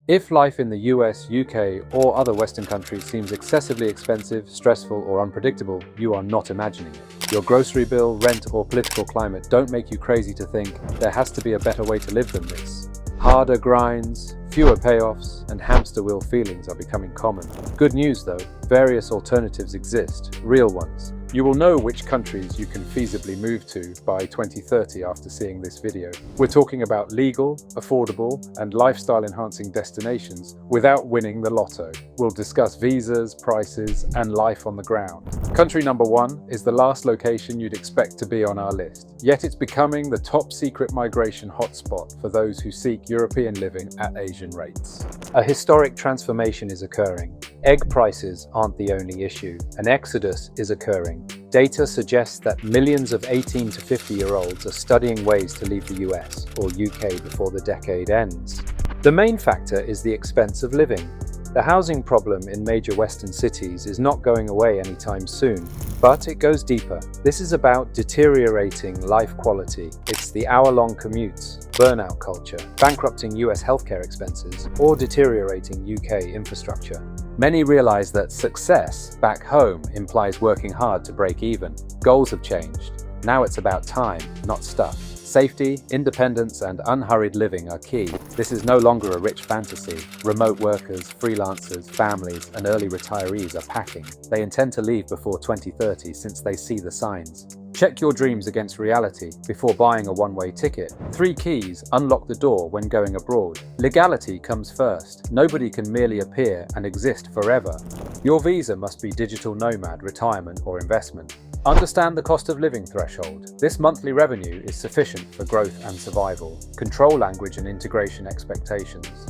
If life in the US, UK, or other Western countries seems excessively expensive, stressful, or unpredictable, you are not imagining it. Your grocery bill, rent, or political climate don't make you crazy to think there has to be a better way to live than this. Harder grinds, fewer payoffs, and hamster wheel feelings are becoming common. Good news though, various alternatives exist, real ones. You will know which countries you can feasibly move to by 2030 after seeing this video. We're talking about legal, affordable, and lifestyle-enhancing destinations without winning the lotto. We'll discuss visas, prices, and life on the ground. Country number 1 is the last location you'd expect to be on our list, yet it's becoming the top secret migration hotspot for those who seek European living at Asian rates. A historic transformation is occurring. Egg prices aren't the only issue. An exodus is occurring. Data suggests that millions of 18 to 50-year-olds are studying ways to leave the US or UK before the decade ends. The main factor is the expense of living. The housing problem in major Western cities is not going away anytime soon, but it goes deeper. This is about deteriorating life quality. It's the hour-long commutes, burnout culture, bankrupting US healthcare expenses, or deteriorating UK infrastructure. Many realize that success back home implies working hard to break even. Goals have changed. Now it's about time, not stuff. Safety, independence, and unhurried living are key. This is no longer a rich fantasy. Remote workers, freelancers, families, and early retirees are packing. They intend to leave before 2030 since they see the signs. Check your dreams against reality before buying a one-way ticket. 3 keys unlock the door when going abroad. Legality comes first. Nobody can merely appear and exist forever. Your visa must be digital nomad, retirement, or investment. Understand the cost of living threshold. This monthly revenue is sufficient for growth and survival. Control language and integration expectations.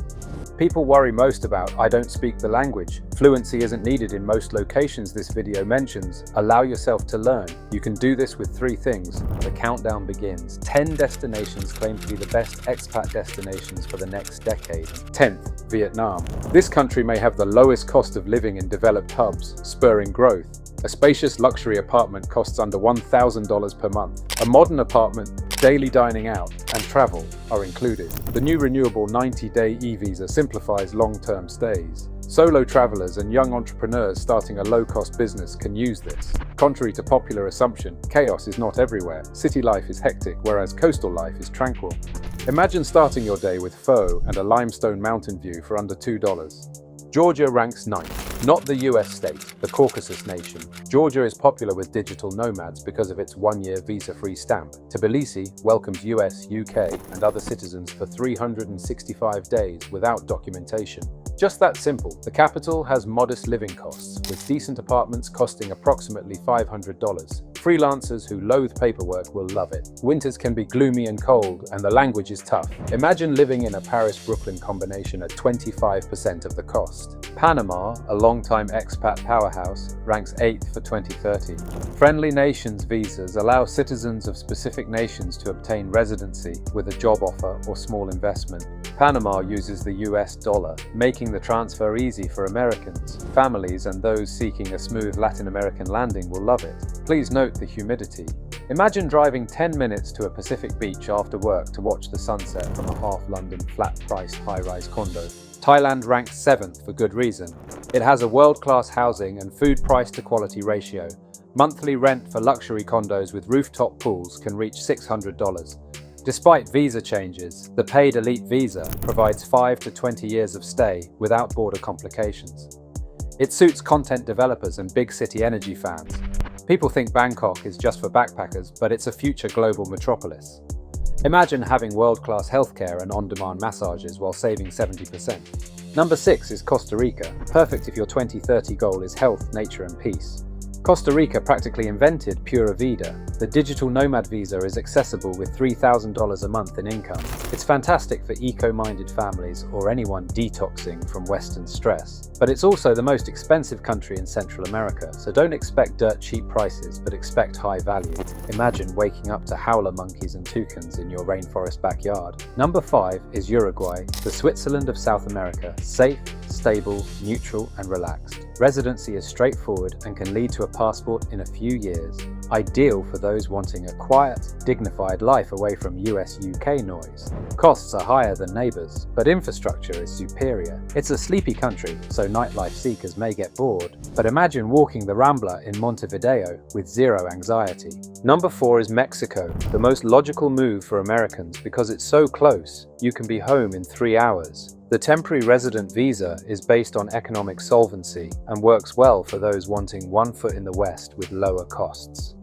People worry most about "I don't speak the language." Fluency isn't needed in most locations this video mentions. Allow yourself to learn. You can do this with 3 things. The countdown begins. 10 destinations claim to be the best expat destinations for the next decade. 10th, Vietnam. This country may have the lowest cost of living in developed hubs, spurring growth. A spacious luxury apartment costs under $1,000 per month. A modern apartment, daily dining out, and travel are included. The new renewable 90-day e-visa simplifies long-term stays. Solo travelers and young entrepreneurs starting a low-cost business can use this. Contrary to popular assumption, chaos is not everywhere. City life is hectic, whereas coastal life is tranquil. Imagine starting your day with pho and a limestone mountain view for under $2. Georgia ranks 9th. Not the US state, the Caucasus nation. Georgia is popular with digital nomads because of its 1-year visa-free stamp. Tbilisi welcomes US, UK, and other citizens for 365 days without documentation. Just that simple. The capital has modest living costs, with decent apartments costing approximately $500. Freelancers who loathe paperwork will love it. Winters can be gloomy and cold, and the language is tough. Imagine living in a Paris-Brooklyn combination at 25% of the cost. Panama, a long-time expat powerhouse, ranks 8th for 2030. Friendly nations visas allow citizens of specific nations to obtain residency with a job offer or small investment. Panama uses the US dollar, making the transfer easy for Americans. Families and those seeking a smooth Latin American landing will love it. Please note the humidity. Imagine driving 10 minutes to a Pacific beach after work to watch the sunset from a half-London flat-priced high-rise condo. Thailand ranks 7th for good reason. It has a world-class housing and food price-to-quality ratio. Monthly rent for luxury condos with rooftop pools can reach $600. Despite visa changes, the paid elite visa provides 5 to 20 years of stay without border complications. It suits content developers and big city energy fans. People think Bangkok is just for backpackers, but it's a future global metropolis. Imagine having world-class healthcare and on-demand massages while saving 70%. Number 6 is Costa Rica, perfect if your 2030 goal is health, nature, and peace. Costa Rica practically invented Pura Vida. The digital nomad visa is accessible with $3,000 a month in income. It's fantastic for eco-minded families or anyone detoxing from Western stress. But it's also the most expensive country in Central America, so don't expect dirt cheap prices, but expect high value. Imagine waking up to howler monkeys and toucans in your rainforest backyard. Number 5 is Uruguay, the Switzerland of South America. Safe, stable, neutral, and relaxed. Residency is straightforward and can lead to a passport in a few years. Ideal for those wanting a quiet, dignified life away from US-UK noise. Costs are higher than neighbours, but infrastructure is superior. It's a sleepy country, so nightlife seekers may get bored. But imagine walking the Rambla in Montevideo with zero anxiety. Number 4 is Mexico, the most logical move for Americans because it's so close, you can be home in 3 hours. The temporary resident visa is based on economic solvency and works well for those wanting one foot in the West with lower costs.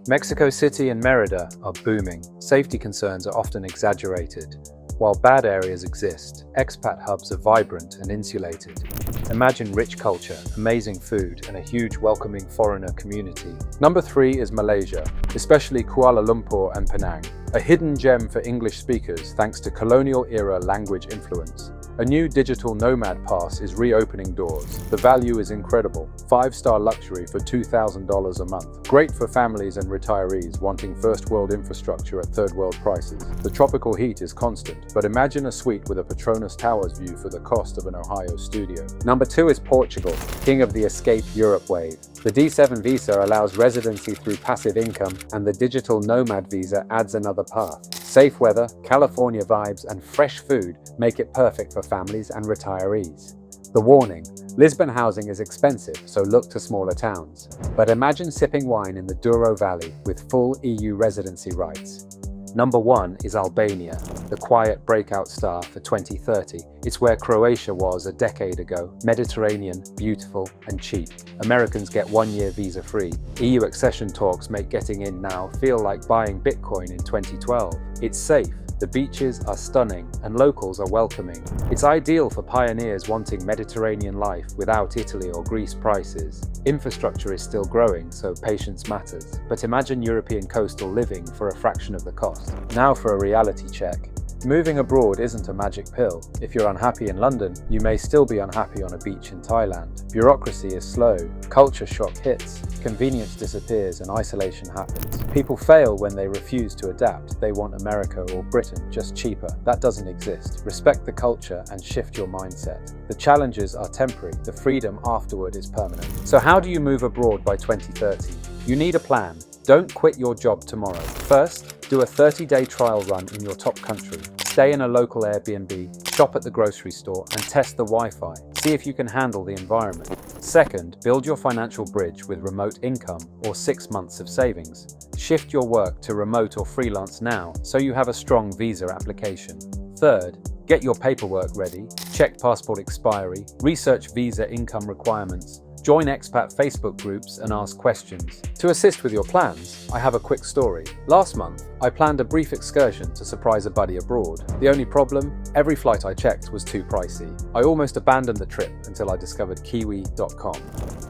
Mexico City and Merida are booming. Safety concerns are often exaggerated. While bad areas exist, expat hubs are vibrant and insulated. Imagine rich culture, amazing food, and a huge welcoming foreigner community. Number 3 is Malaysia, especially Kuala Lumpur and Penang, a hidden gem for English speakers thanks to colonial-era language influence. A new digital Nomad pass is reopening doors. The value is incredible. 5-star luxury for $2,000 a month. Great for families and retirees wanting first-world infrastructure at third-world prices. The tropical heat is constant, but imagine a suite with a Petronas Towers view for the cost of an Ohio studio. Number 2 is Portugal, king of the Escape Europe wave. The D7 visa allows residency through passive income, and the digital Nomad visa adds another path. Safe weather, California vibes, and fresh food make it perfect for families and retirees. The warning: Lisbon housing is expensive, so look to smaller towns. But imagine sipping wine in the Douro Valley with full EU residency rights. Number 1 is Albania, the quiet breakout star for 2030. It's where Croatia was a decade ago. Mediterranean, beautiful, and cheap. Americans get 1-year visa-free. EU accession talks make getting in now feel like buying Bitcoin in 2012. It's safe. The beaches are stunning and locals are welcoming. It's ideal for pioneers wanting Mediterranean life without Italy or Greece prices. Infrastructure is still growing, so patience matters. But imagine European coastal living for a fraction of the cost. Now for a reality check. Moving abroad isn't a magic pill. If you're unhappy in London, you may still be unhappy on a beach in Thailand. Bureaucracy is slow, culture shock hits, convenience disappears and isolation happens. People fail when they refuse to adapt. They want America or Britain, just cheaper. That doesn't exist. Respect the culture and shift your mindset. The challenges are temporary, the freedom afterward is permanent. So how do you move abroad by 2030? You need a plan. Don't quit your job tomorrow. First, do a 30-day trial run in your top country. Stay in a local Airbnb, shop at the grocery store, and test the Wi-Fi. See if you can handle the environment. Second, build your financial bridge with remote income or 6 months of savings. Shift your work to remote or freelance now so you have a strong visa application. Third, get your paperwork ready, check passport expiry, research visa income requirements, join expat Facebook groups and ask questions. To assist with your plans, I have a quick story. Last month, I planned a brief excursion to surprise a buddy abroad. The only problem? Every flight I checked was too pricey. I almost abandoned the trip until I discovered Kiwi.com.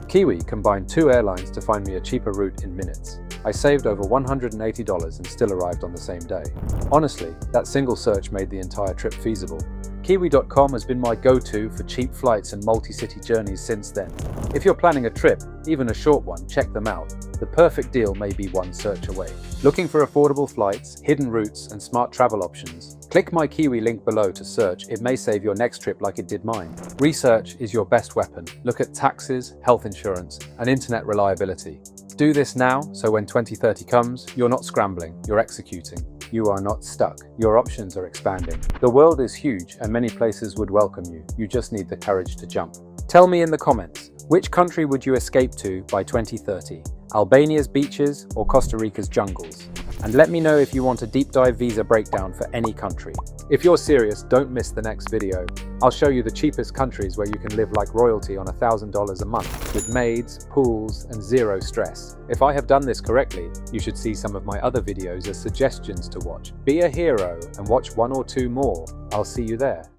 Kiwi combined 2 airlines to find me a cheaper route in minutes. I saved over $180 and still arrived on the same day. Honestly, that single search made the entire trip feasible. Kiwi.com has been my go-to for cheap flights and multi-city journeys since then. If you're planning a trip, even a short one, check them out. The perfect deal may be one search away. Looking for affordable flights, hidden routes, and smart travel options? Click my Kiwi link below to search. It may save your next trip like it did mine. Research is your best weapon. Look at taxes, health insurance, and internet reliability. Do this now, so when 2030 comes, you're not scrambling, you're executing. You are not stuck. Your options are expanding. The world is huge and many places would welcome you. You just need the courage to jump. Tell me in the comments, which country would you escape to by 2030? Albania's beaches or Costa Rica's jungles? And let me know if you want a deep dive visa breakdown for any country. If you're serious, don't miss the next video. I'll show you the cheapest countries where you can live like royalty on $1,000 a month with maids, pools, and zero stress. If I have done this correctly, you should see some of my other videos as suggestions to watch. Be a hero and watch 1 or 2 more. I'll see you there.